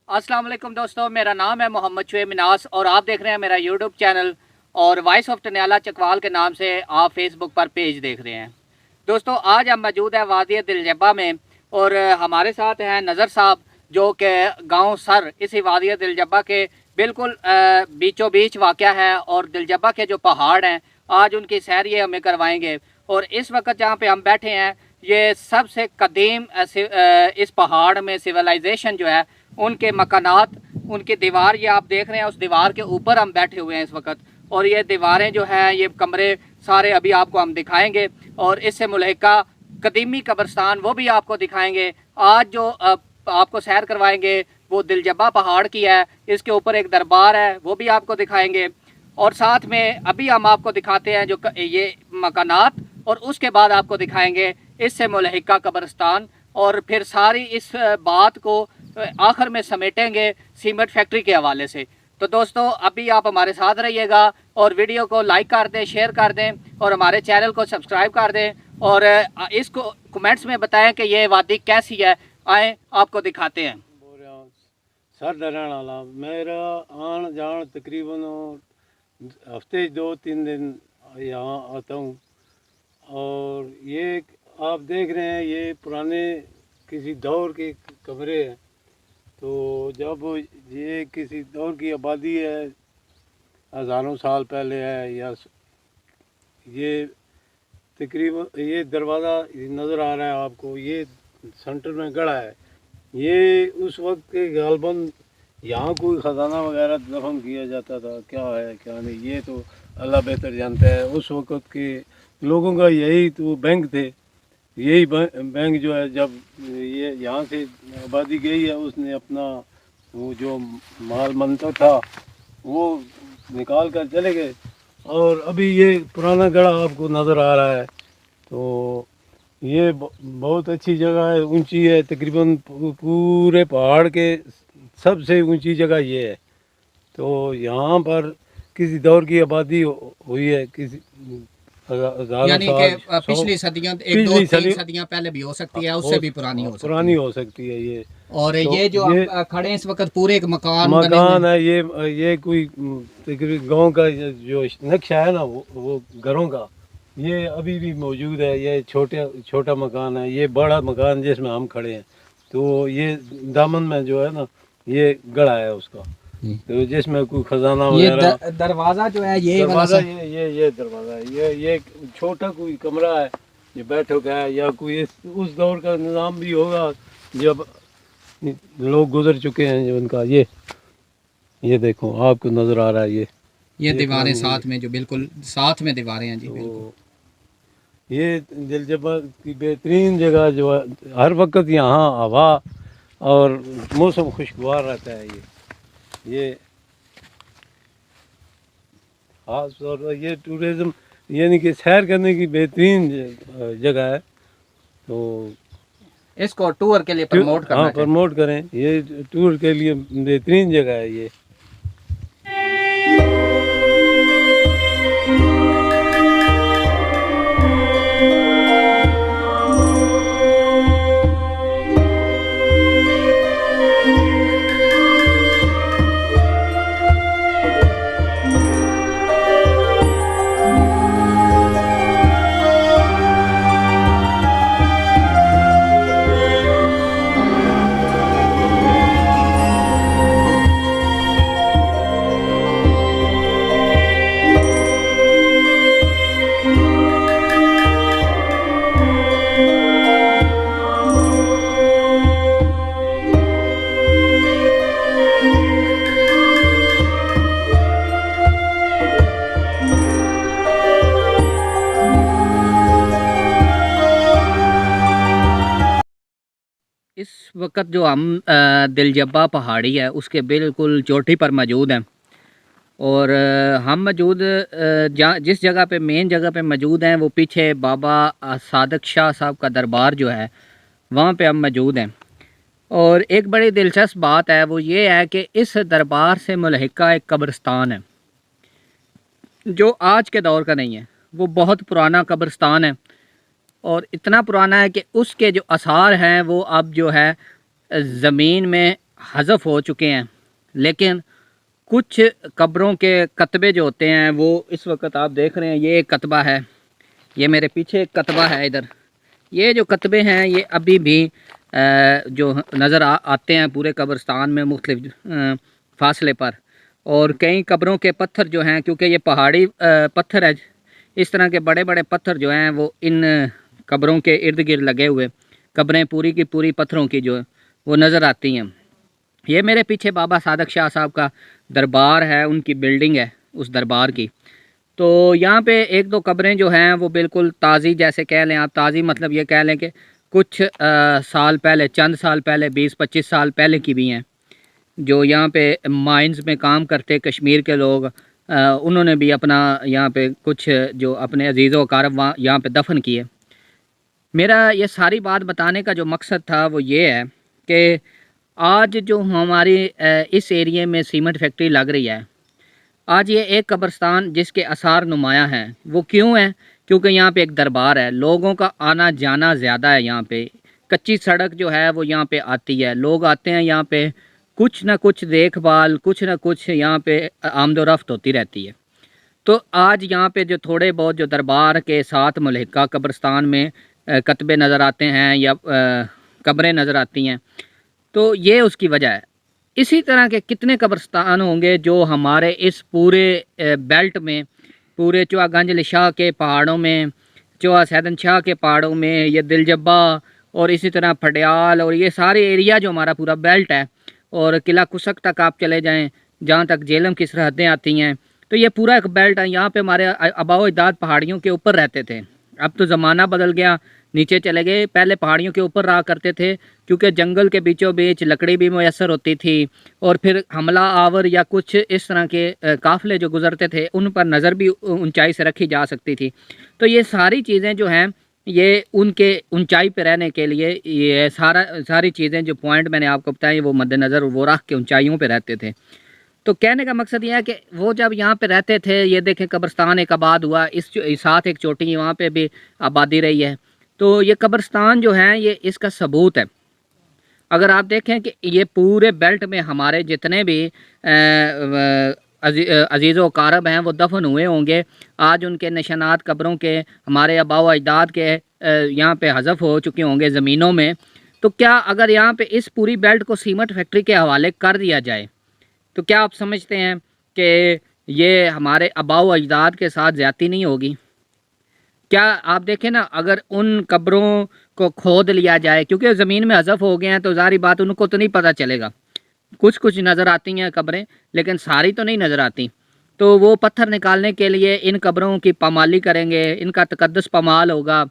अस्सलाम वालेकुम दोस्तों, मेरा नाम है मोहम्मद शुएब मिनास और आप देख रहे हैं मेरा यूट्यूब चैनल और वॉइस ऑफ टनियाला चकवाल के नाम से आप फेसबुक पर पेज देख रहे हैं। दोस्तों आज हम मौजूद हैं वादी दिलजब्बा में और हमारे साथ हैं नज़र साहब जो कि गांव सर इसी वादी दिलजब्बा के बिल्कुल बीचों बीच वाक़या है और दिलजब्बा के जो पहाड़ हैं आज उनकी सैर ये हमें करवाएंगे। और इस वक्त जहाँ पे हम बैठे हैं ये सबसे कदीम इस पहाड़ में सिविलाइजेशन जो है उनके मकानात, उनकी दीवार ये आप देख रहे हैं, उस दीवार के ऊपर हम बैठे हुए हैं इस वक्त। और ये दीवारें जो हैं, ये कमरे सारे अभी आपको हम दिखाएंगे और इससे मुल्हिका कदीमी कब्रिस्तान वो भी आपको दिखाएंगे। आज जो आपको सैर करवाएंगे वो दिलजब्बा पहाड़ की है, इसके ऊपर एक दरबार है वो भी आपको दिखाएंगे। और साथ में अभी हम आपको दिखाते हैं जो ये मकानात और उसके बाद आपको दिखाएंगे इससे मुल्हिका कब्रिस्तान और फिर सारी इस बात को आखिर में समेटेंगे सीमेंट फैक्ट्री के हवाले से। तो दोस्तों अभी आप हमारे साथ रहिएगा और वीडियो को लाइक कर दें, शेयर कर दें और हमारे चैनल को सब्सक्राइब कर दें और इसको कमेंट्स में बताएं कि ये वादी कैसी है। आए आपको दिखाते हैं। सर डरण वाला मेरा आन जान तकरीबन हफ्ते 2-3 दिन यहाँ आता हूँ। और ये आप देख रहे हैं ये पुराने किसी दौर के कमरे हैं। तो जब ये किसी दौर की आबादी है, हज़ारों साल पहले है, या ये तकरीबन ये दरवाज़ा नज़र आ रहा है आपको, ये सेंटर में गड़ा है। ये उस वक्त के गालबन यहाँ कोई ख़जाना वगैरह दफन किया जाता था, क्या है क्या नहीं ये तो अल्लाह बेहतर जानता है। उस वक्त के लोगों का यही तो बैंक थे, यही बैंक जो है जब ये यहाँ से आबादी गई है उसने अपना वो जो माल मनता था वो निकाल कर चले गए। और अभी ये पुराना गढ़ा आपको नज़र आ रहा है। तो ये बहुत अच्छी जगह है, ऊंची है, तकरीबन पूरे पहाड़ के सबसे ऊंची जगह ये है। तो यहाँ पर किसी दौर की आबादी हुई है, किसी यानी कि पिछली सदियां, 1-2-3 सदियां पहले भी हो सकती है, उससे भी पुरानी हो सकती है ये। और तो ये जो हम खड़े हैं इस वक्त पूरे एक मकान है। ये कोई तकरीबन गांव का जो नक्शा है ना वो घरों का ये अभी भी मौजूद है। ये छोटा मकान है, ये बड़ा मकान जिसमें हम खड़े हैं। तो ये दामन में जो है ना ये गड़ा है उसका, तो जिसमें कोई खजाना वगैरह। दरवाजा जो है ये दरवाजा ये दरवाजा है, ये छोटा कोई कमरा है, ये बैठक है या कोई उस दौर का निज़ाम भी होगा जब लोग गुजर चुके हैं जो उनका। ये देखो आपको नजर आ रहा है ये दीवारें साथ में, जो बिल्कुल साथ में दीवारें हैं जी। तो बिल्कुल ये दिलजब्बा की बेहतरीन जगह जो है, हर वक्त यहाँ हवा और मौसम खुशगवार रहता है। ये खास तौर पर ये टूरिज़म यानी कि सैर करने की बेहतरीन जगह है। तो इसको टूर के लिए प्रमोट करना, हाँ प्रमोट करें, ये टूर के लिए बेहतरीन जगह है ये। इस वक्त जो हम दिलजब्बा पहाड़ी है उसके बिल्कुल चोटी पर मौजूद हैं और हम मौजूद जिस जगह पे मेन जगह पे मौजूद हैं वो पीछे बाबा सादक शाह साहब का दरबार जो है वहाँ पे हम मौजूद हैं। और एक बड़ी दिलचस्प बात है वो ये है कि इस दरबार से मुल्हिका एक कब्रिस्तान है जो आज के दौर का नहीं है, वो बहुत पुराना कब्रिस्तान है और इतना पुराना है कि उसके जो आसार हैं वो अब जो है ज़मीन में हज़फ हो चुके हैं, लेकिन कुछ कब्रों के कतबे जो होते हैं वो इस वक्त आप देख रहे हैं। ये एक कतबा है, ये मेरे पीछे एक कतबा है इधर। ये जो कतबे हैं ये अभी भी जो नज़र आते हैं पूरे कब्रिस्तान में मुख्तलिफ फासले पर। और कई कब्रों के पत्थर जो हैं, क्योंकि ये पहाड़ी पत्थर है, इस तरह के बड़े बड़े पत्थर जो हैं वो इन कब्रों के इर्द गिर्द लगे हुए, कब्रें पूरी की पूरी पत्थरों की जो वो नज़र आती हैं। ये मेरे पीछे बाबा सादक शाह साहब का दरबार है, उनकी बिल्डिंग है उस दरबार की। तो यहाँ पे एक दो कब्रें जो हैं वो बिल्कुल ताज़ी, जैसे कह लें आप, ताज़ी मतलब ये कह लें कि कुछ साल पहले, चंद साल पहले, 20-25 साल पहले की भी हैं। जो यहाँ पे माइंस में काम करते कश्मीर के लोग, उन्होंने भी अपना यहाँ पे कुछ जो अपने अजीज़ व अकारब वहाँ यहाँ पे दफन किए। मेरा ये सारी बात बताने का जो मकसद था वो ये है कि आज जो हमारी इस एरिए में सीमेंट फैक्ट्री लग रही है, आज ये एक कब्रिस्तान जिसके आसार नुमाया हैं। वो क्यों है? क्योंकि यहाँ पे एक दरबार है, लोगों का आना जाना ज़्यादा है। यहाँ पे कच्ची सड़क जो है वो यहाँ पे आती है, लोग आते हैं यहाँ पे, कुछ ना कुछ देखभाल, कुछ ना कुछ यहाँ पे आमदोरफ्त होती रहती है। तो आज यहाँ पे जो थोड़े बहुत जो दरबार के साथ मुल्हिका कब्रिस्तान में कतबे नज़र आते हैं या कब्रें नज़र आती हैं, तो ये उसकी वजह है। इसी तरह के कितने कब्रिस्तान होंगे जो हमारे इस पूरे बेल्ट में, पूरे चौहा गंज शाह के पहाड़ों में, चौहा सैदन शाह के पहाड़ों में, ये दिलजब्बा और इसी तरह फटियाल और ये सारे एरिया जो हमारा पूरा बेल्ट है, और किला कुसक तक आप चले जाएं जहाँ तक जेलम की सरहदें आती हैं, तो ये पूरा एक बेल्ट है। यहाँ पे हमारे आबाओ अजदाद पहाड़ियों के ऊपर रहते थे। अब तो ज़माना बदल गया, नीचे चले गए, पहले पहाड़ियों के ऊपर रहा करते थे, क्योंकि जंगल के बीचों बीच लकड़ी भी मैसर होती थी, और फिर हमला आवर या कुछ इस तरह के काफ़िले जो गुज़रते थे उन पर नज़र भी ऊंचाई से रखी जा सकती थी। तो ये सारी चीज़ें जो हैं ये उनके ऊंचाई पे रहने के लिए, ये सारी चीज़ें जो पॉइंट मैंने आपको बताए वो मद्देनज़र वो रख के ऊंचाइयों पे रहते थे। तो कहने का मकसद ये है कि वो जब यहाँ पे रहते थे, ये देखें कब्रिस्तान एक आबाद हुआ, इस साथ एक चोटी वहाँ पे भी आबादी रही है। तो ये कब्रिस्तान जो है ये इसका सबूत है। अगर आप देखें कि ये पूरे बेल्ट में हमारे जितने भी अजीज़ व अकारब हैं वो दफन हुए होंगे, आज उनके निशानात कब्रों के, हमारे आबाओ अजदाद के यहाँ पे हज़फ हो चुके होंगे ज़मीनों में। तो क्या अगर यहाँ पे इस पूरी बेल्ट को सीमेंट फैक्ट्री के हवाले कर दिया जाए, तो क्या आप समझते हैं कि ये हमारे आबाओ अजदाद के साथ ज़्यादती नहीं होगी? क्या आप देखें ना, अगर उन कब्रों को खोद लिया जाए, क्योंकि ज़मीन में हज़फ हो गए हैं तो ज़ाहिर बात उनको तो नहीं पता चलेगा, कुछ कुछ नज़र आती हैं कब्रें लेकिन सारी तो नहीं नज़र आती। तो वो पत्थर निकालने के लिए इन कब्रों की पामाली करेंगे, इनका तकद्दुस पामाल होगा,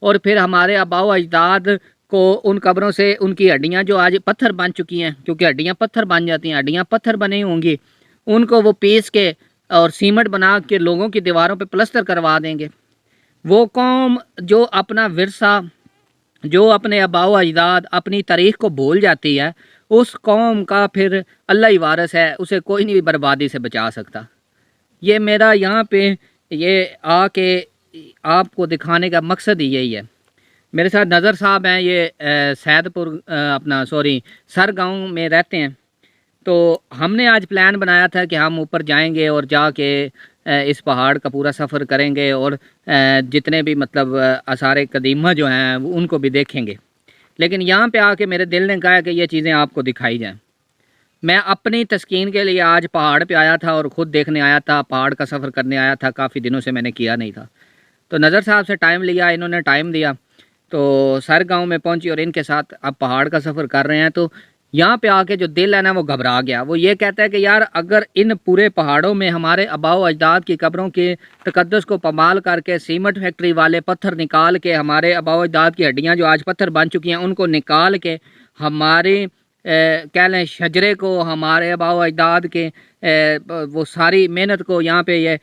और फिर हमारे आबाओ अजदाद को उन कब्रों से उनकी हड्डियाँ जो आज पत्थर बन चुकी हैं, क्योंकि हड्डियाँ पत्थर बन जाती हैं, हड्डियाँ पत्थर बनी होंगी, उनको वो पीस के और सीमेंट बना के लोगों की दीवारों पे प्लस्तर करवा देंगे। वो कौम जो अपना विरसा, जो अपने आबाओ अजदाद, अपनी तारीख़ को भूल जाती है, उस कौम का फिर अल्लाह ही वारिस है, उसे कोई नहीं बर्बादी से बचा सकता। ये मेरा यहाँ पे ये आके आपको दिखाने का मकसद ही यही है। मेरे साथ नज़र साहब हैं, ये सैदपुर सर गांव में रहते हैं। तो हमने आज प्लान बनाया था कि हम ऊपर जाएंगे और जाके इस पहाड़ का पूरा सफ़र करेंगे और जितने भी मतलब आसार कदीमा जो हैं उनको भी देखेंगे। लेकिन यहाँ पे आके मेरे दिल ने कहा कि ये चीज़ें आपको दिखाई जाएं। मैं अपनी तस्कीन के लिए आज पहाड़ पे आया था और ख़ुद देखने आया था, पहाड़ का सफ़र करने आया था, काफ़ी दिनों से मैंने किया नहीं था। तो नज़र साहब से टाइम लिया, इन्होंने टाइम दिया, तो सर गांव में पहुंची और इनके साथ अब पहाड़ का सफ़र कर रहे हैं। तो यहाँ पे आके जो दिल है ना वो घबरा गया। वो ये कहता है कि यार अगर इन पूरे पहाड़ों में हमारे आबाओ अजदाद की कब्रों के तकद्दुस को पमाल करके सीमेंट फैक्ट्री वाले पत्थर निकाल के, हमारे आबाओ अजदाद की हड्डियाँ जो आज पत्थर बन चुकी हैं उनको निकाल के, हमारे कह लें शजरे को, हमारे आबाओ अजदाद के वो सारी मेहनत को यहाँ पे ये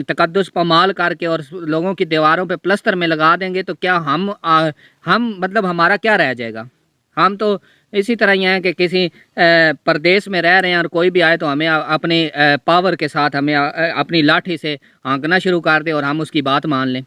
तकद्दुस पमाल करके और लोगों की दीवारों पे प्लस्तर में लगा देंगे, तो क्या हम मतलब हमारा क्या रह जाएगा? हम तो इसी तरह ही हैं कि किसी परदेश में रह रहे हैं और कोई भी आए तो हमें अपनी पावर के साथ हमें अपनी लाठी से हाँकना शुरू कर दे और हम उसकी बात मान लें।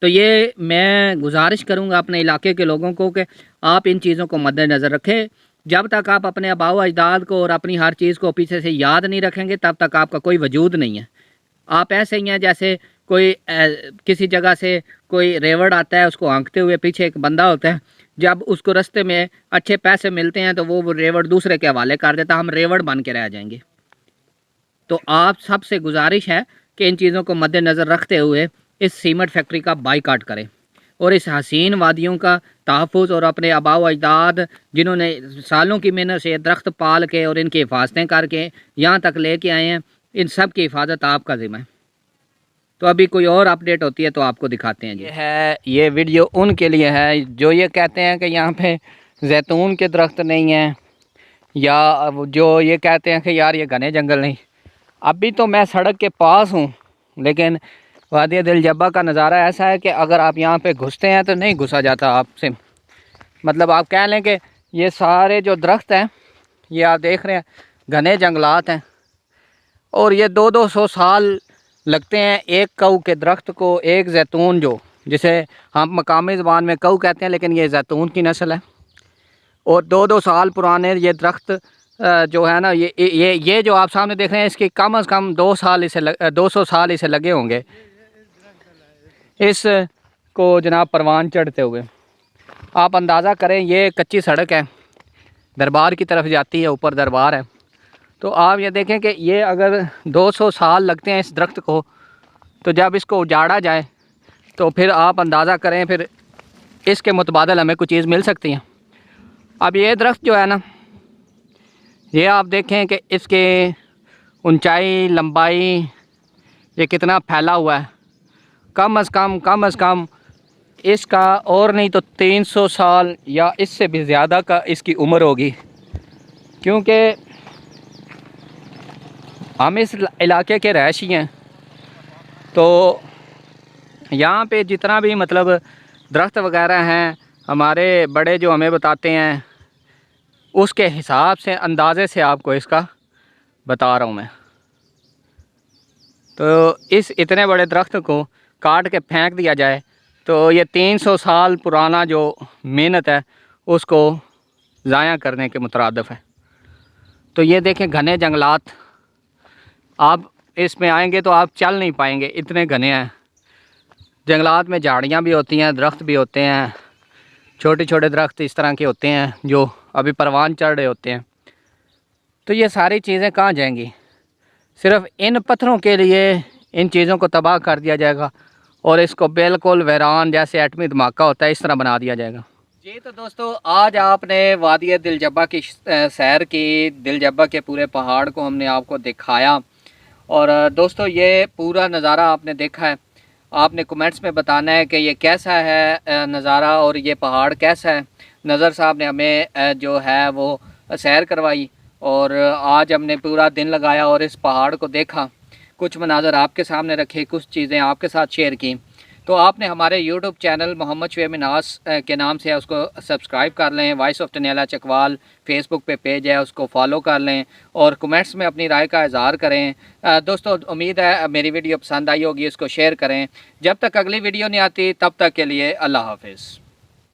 तो ये मैं गुजारिश करूंगा अपने इलाके के लोगों को कि आप इन चीज़ों को मद्देनज़र रखें। जब तक आप अपने आबाओ अजदाद को और अपनी हर चीज़ को पीछे से याद नहीं रखेंगे तब तक आपका कोई वजूद नहीं है। आप ऐसे ही हैं जैसे कोई किसी जगह से कोई रेवड़ आता है, उसको आंकते हुए पीछे एक बंदा होता है, जब उसको रास्ते में अच्छे पैसे मिलते हैं तो वो रेवड़ दूसरे के हवाले कर देता, हम रेवड़ बन के रह जाएंगे। तो आप सबसे गुजारिश है कि इन चीज़ों को मद्देनज़र रखते हुए इस सीमेंट फैक्ट्री का बाइकाट करें और इस हसीन वादियों का तहफ़्फ़ुज़ और अपने आबाओ अजदाद जिन्होंने सालों की मेहनत से दरख्त पाल के और इनकी हिफाजतें करके यहाँ तक लेके आए हैं, इन सब की हिफाजत आपका ज़िम्मा है। तो अभी कोई और अपडेट होती है तो आपको दिखाते हैं। ये वीडियो उनके लिए है जो ये कहते हैं कि यहाँ पे जैतून के दरख्त नहीं हैं, या जो ये कहते हैं कि यार ये घने जंगल नहीं। अभी तो मैं सड़क के पास हूँ, लेकिन वादी दिल जब्बा का नज़ारा ऐसा है कि अगर आप यहाँ पे घुसते हैं तो नहीं घुसा जाता आपसे। मतलब आप कह लें कि ये सारे जो दरख्त हैं ये आप देख रहे हैं घने जंगलात हैं, और ये 200-200 साल लगते हैं एक कऊ के दरख्त को, एक जैतून जो जिसे हम मकामी ज़बान में कऊ कहते हैं लेकिन ये जैतून की नस्ल है, और 2-2 साल पुराने ये दरख्त जो है ना, ये जो आप सामने देख रहे हैं इसकी कम से कम 200 साल इसे लगे होंगे इसको जनाब परवान चढ़ते हुए। आप अंदाज़ा करें, ये कच्ची सड़क है, दरबार की तरफ जाती है, ऊपर दरबार है। तो आप ये देखें कि ये अगर 200 साल लगते हैं इस दरख्त को, तो जब इसको उजाड़ा जाए तो फिर आप अंदाज़ा करें फिर इसके मुतबादल हमें कुछ चीज़ मिल सकती है। अब ये दरख्त जो है ना, ये आप देखें कि इसके ऊंचाई लंबाई ये कितना फैला हुआ है। कम अज़ कम इसका और नहीं तो 300 साल या इससे भी ज़्यादा का इसकी उम्र होगी, क्योंकि हम इस इलाके के रहायशी हैं। तो यहाँ पे जितना भी मतलब दरख्त वगैरह हैं, हमारे बड़े जो हमें बताते हैं उसके हिसाब से अंदाज़े से आपको इसका बता रहा हूँ मैं। तो इस इतने बड़े दरख्त को काट के फेंक दिया जाए तो ये 300 साल पुराना जो मेहनत है उसको ज़ाया करने के मुतरादिफ है। तो ये देखें घने जंगलात, आप इसमें आएंगे तो आप चल नहीं पाएंगे, इतने घने हैं। जंगलात में झाड़ियाँ भी होती हैं, दरख्त भी होते हैं, छोटे छोटे दरख्त इस तरह के होते हैं जो अभी परवान चढ़ रहे होते हैं। तो ये सारी चीज़ें कहाँ जाएंगी? सिर्फ़ इन पत्थरों के लिए इन चीज़ों को तबाह कर दिया जाएगा और इसको बिल्कुल वीरान जैसे एटमी धमाका होता है इस तरह बना दिया जाएगा। जी तो दोस्तों, आज आपने वादी दिल जब्बा की सैर की, दिल जब्बा के पूरे पहाड़ को हमने आपको दिखाया। और दोस्तों ये पूरा नज़ारा आपने देखा है, आपने कमेंट्स में बताना है कि ये कैसा है नज़ारा और ये पहाड़ कैसा है। नज़र साहब ने हमें जो है वो सैर करवाई और आज हमने पूरा दिन लगाया और इस पहाड़ को देखा, कुछ मनाज़र आपके सामने रखे, कुछ चीज़ें आपके साथ शेयर की। तो आपने हमारे यूट्यूब चैनल मोहम्मद शुएब मिन्हास के नाम से उसको सब्सक्राइब कर लें। वॉइस ऑफ टनियाला चकवाल फेसबुक पे पेज है, उसको फॉलो कर लें और कमेंट्स में अपनी राय का इज़हार करें। दोस्तों उम्मीद है मेरी वीडियो पसंद आई होगी, इसको शेयर करें। जब तक अगली वीडियो नहीं आती तब तक के लिए अल्लाह हाफ़िज़।